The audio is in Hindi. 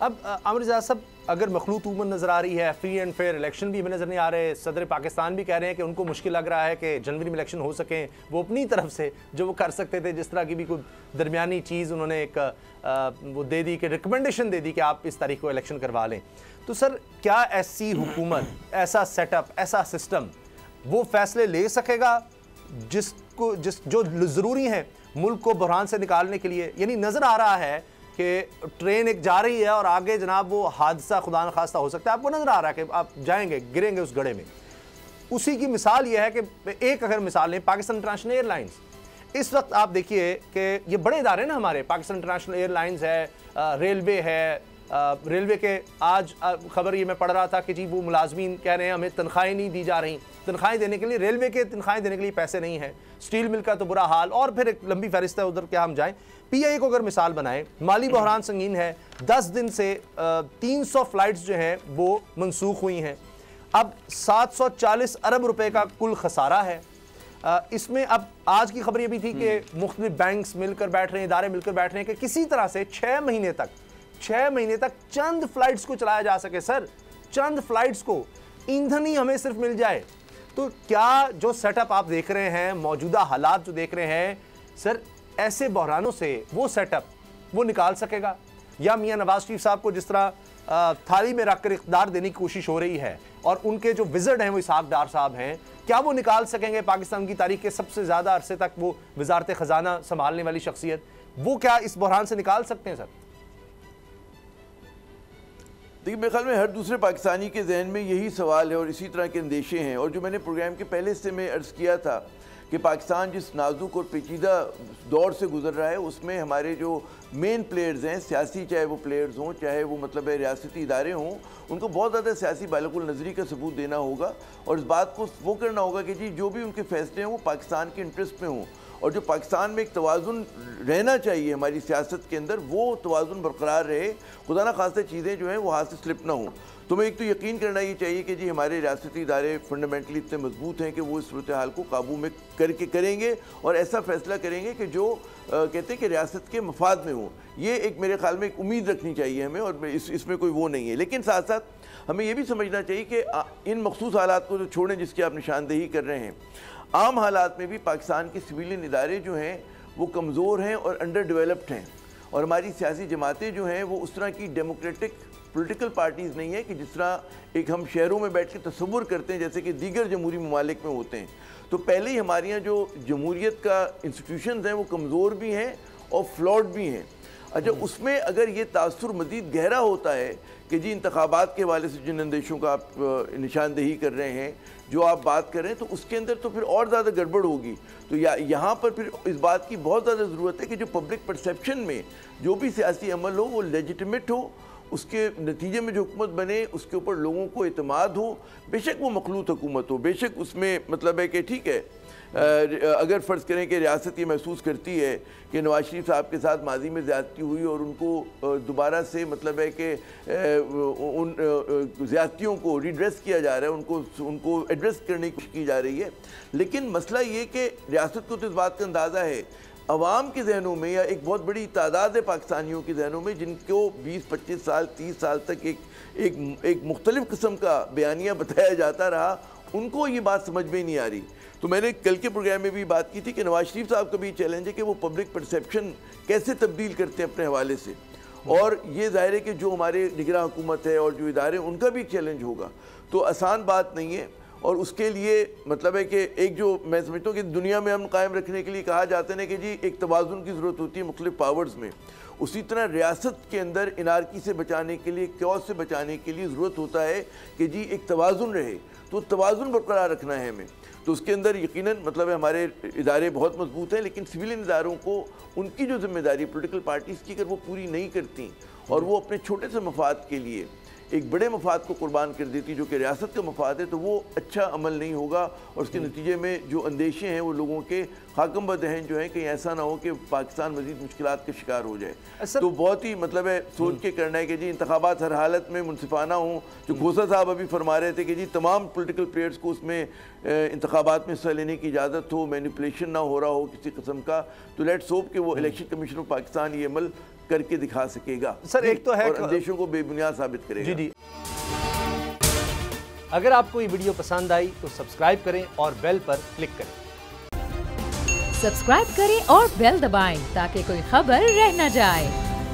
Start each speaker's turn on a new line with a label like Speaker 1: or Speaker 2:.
Speaker 1: अब आमिर रज़ा साहब, अगर मखलूत हुकूमत नज़र आ रही है, फ्री एंड फेयर इलेक्शन भी हमें नज़र नहीं आ रहे, सदर पाकिस्तान भी कह रहे हैं कि उनको मुश्किल लग रहा है कि जनवरी में इलेक्शन हो सकें, वो अपनी तरफ से जो वो कर सकते थे, जिस तरह की भी कोई दरमियानी चीज़ उन्होंने एक वो दे दी कि रिकमेंडेशन दे दी कि आप इस तारीख को इलेक्शन करवा लें। तो सर, क्या ऐसी हुकूमत, ऐसा सेटअप, ऐसा सिस्टम वो फैसले ले सकेगा जो ज़रूरी हैं मुल्क को बहरान से निकालने के लिए? यानी नज़र आ रहा है कि ट्रेन एक जा रही है और आगे जनाब वो हादसा खुदा न खास्ता हो सकता है, आपको नज़र आ रहा है कि आप जाएंगे, गिरेंगे उस गड्ढे में। उसी की मिसाल ये है कि एक अगर मिसाल लें, पाकिस्तान इंटरनेशनल एयरलाइंस, इस वक्त आप देखिए कि ये बड़े इदारे ना हमारे, पाकिस्तान इंटरनेशनल एयरलाइंस है, रेलवे है, रेलवे के आज खबर ये मैं पढ़ रहा था कि जी वो मुलाजमीन कह रहे हैं हमें तनख्वाहें नहीं दी जा रही, तनख्वाहें देने के लिए रेलवे के तनख्वाहें देने के लिए पैसे नहीं है, स्टील मिल का तो बुरा हाल, और फिर एक लंबी फहरिस्त है, उधर क्या हम जाएं। PIA को अगर मिसाल बनाएं, माली बहरान संगीन है, 10 दिन से 300 फ्लाइट्स जो हैं वो मनसूख हुई हैं, अब 740 अरब रुपए का कुल खसारा है। इसमें अब आज की खबर ये भी थी कि मुख्तलिफ बैंक्स मिलकर बैठ रहे हैं, इदारे मिलकर बैठ रहे हैं कि किसी तरह से 6 महीने तक चंद फ्लाइट्स को चलाया जा सके। सर, चंद फ्लाइट्स को ईंधन ही हमें सिर्फ मिल जाए। तो क्या जो सेटअप आप देख रहे हैं, मौजूदा हालात जो देख रहे हैं सर, ऐसे बहरानों से वो सेटअप वो निकाल सकेगा? या मियां नवाज शरीफ साहब को जिस तरह थाली में रखकर इक़्तिदार देने की कोशिश हो रही है, और उनके जो विज़र्ड हैं वो इसहाक डार साहब हैं, क्या वो निकाल सकेंगे पाकिस्तान की तारीख के सबसे ज़्यादा अरसे तक वो वजारत ख़जाना संभालने वाली शख्सियत, वो क्या इस बहरान से निकाल सकते हैं? सर
Speaker 2: देखिए, मेरे ख्याल में हर दूसरे पाकिस्तानी के जहन में यही सवाल है और इसी तरह के अंदेशे हैं। और जो मैंने प्रोग्राम के पहले से मैं अर्ज़ किया था कि पाकिस्तान जिस नाजुक और पेचीदा दौर से गुजर रहा है, उसमें हमारे जो मेन प्लेयर्स हैं सियासी, चाहे वो प्लेयर्स हों, चाहे वो मतलब रियासती इदारे हों, उनको बहुत ज़्यादा सियासी बालकुल नज़री का सबूत देना होगा और इस बात को वो करना होगा कि जी जो भी उनके फैसले हैं वो पाकिस्तान के इंटरेस्ट में हों, और जो पाकिस्तान में एक तवाज़ुन रहना चाहिए हमारी सियासत के अंदर, वो तवाज़ुन बरकरार रहे, खुदा ना खास्ते चीज़ें जो हैं वो हाथ से स्लिप ना हों। तो मैं एक तो यकीन करना ये चाहिए कि जी हमारे रियासती इदारे फंडामेंटली इतने मजबूत हैं कि वो इस सूरत हाल को काबू में करके करेंगे और ऐसा फ़ैसला करेंगे कि जो कहते हैं कि रियासत के मफाद में हो। ये एक मेरे ख्याल में एक उम्मीद रखनी चाहिए हमें, और इसमें कोई वो नहीं है। लेकिन साथ साथ हमें ये भी समझना चाहिए कि इन मखसूस हालात को जो छोड़ें जिसकी आप निशानदेही कर रहे हैं, आम हालात में भी पाकिस्तान के सिविलियन इदारे जो हैं वो कमज़ोर हैं और अंडर डेवलप्ड हैं, और हमारी सियासी जमातें जो हैं वो उस तरह की डेमोक्रेटिक पॉलिटिकल पार्टीज़ नहीं है कि जिस तरह एक हम शहरों में बैठ के तस्वुर करते हैं जैसे कि दीगर जमहूरी ममालिक में होते हैं। तो पहले ही हमारे यहाँ जो जमहूरियत का इंस्टीट्यूशंस हैं वो कमज़ोर भी हैं और फ्लॉड भी हैं। अच्छा, उसमें अगर ये तासुर मज़ीद गहरा होता है कि जी इंतखाबात के हवाले से जिन अंदेशों का आप निशानदेही कर रहे हैं, जो आप बात कर रहे हैं, तो उसके अंदर तो फिर और ज़्यादा गड़बड़ होगी। तो यहाँ पर फिर इस बात की बहुत ज़्यादा ज़रूरत है कि जो पब्लिक परसेप्शन में जो भी सियासी अमल हो वो लेजिटिमेट हो, उसके नतीजे में जो हुकूमत बने उसके ऊपर लोगों को एतमाद हो। बेशक वो मखलूत हुकूमत हो, बेशक उसमें मतलब है कि ठीक है, अगर फ़र्ज़ करें कि रियासत ये महसूस करती है कि नवाज शरीफ साहब के साथ माजी में ज़्यादती हुई और उनको दोबारा से मतलब है कि उन ज़्यादतियों को रिड्रेस किया जा रहा है, उनको एड्रेस करने की कोशिश की जा रही है। लेकिन मसला ये कि रियासत को तो इस बात का अंदाज़ा है, अवाम के जहनों में या एक बहुत बड़ी तादाद है पाकिस्तानियों के जहनों में जिनको 20-25 साल 30 साल तक एक मुख्तलिफ़ किस्म का बयानिया बताया जाता रहा, उनको ये बात समझ में नहीं आ रही। तो मैंने कल के प्रोग्राम में भी बात की थी कि नवाज शरीफ साहब का भी चैलेंज है कि वो पब्लिक परसेप्शन कैसे तब्दील करते हैं अपने हवाले से, और ये ज़ाहिर है कि जो हमारे निगरां हुकूमत है और जो इदारे उनका भी चैलेंज होगा। तो आसान बात नहीं है, और उसके लिए मतलब है कि एक जो मैं समझता हूँ कि दुनिया में हम कायम रखने के लिए कहा जाता है ना कि जी एक तवाज़ुन की ज़रूरत होती है मुख्तलिफ़ पावर्स में, उसी तरह रियासत के अंदर इनारकी से बचाने के लिए, क्योस से बचाने के लिए ज़रूरत होता है कि जी एक तवाज़ुन रहे। तो तवाज़ुन बरकरार रखना है हमें। तो उसके अंदर यकीनन मतलब है हमारे इदारे बहुत मजबूत हैं, लेकिन सिविलियन इदारों को उनकी जो जिम्मेदारी पॉलिटिकल पार्टीज़ की अगर वो पूरी नहीं करती और वो अपने छोटे से मफाद के लिए एक बड़े मफाद को कुर्बान कर देती जो कि रियासत का मफाद है, तो वो अच्छा अमल नहीं होगा, और उसके नतीजे में जो अंदेशे हैं वो लोगों के हाकम बदहन जो है कि ऐसा ना हो कि पाकिस्तान मज़ीद मुश्किलात का शिकार हो जाए। तो बहुत ही मतलब है सोच के करना है कि जी इंतखाबात हर हालत में मुनसिफाना हों। जो खोसा साहब अभी फरमा रहे थे कि जी तमाम पोलिटिकल प्लेयर्स को उसमें इंतखाबात में हिस्सा लेने की इजाज़त हो, मैनिपुलेशन ना हो रहा हो किसी किस्म का। तो लेट्स होप कि वो इलेक्शन कमीशन ऑफ पाकिस्तान ये अमल करके दिखा सकेगा।
Speaker 1: सर एक तो है
Speaker 2: और अंदेशों को बेबुनियाद साबित करेगा।
Speaker 1: जी। अगर आपको ये वीडियो पसंद आई तो सब्सक्राइब करें और बेल पर क्लिक करें।
Speaker 3: सब्सक्राइब करें और बेल दबाएं ताकि कोई खबर रह न जाए।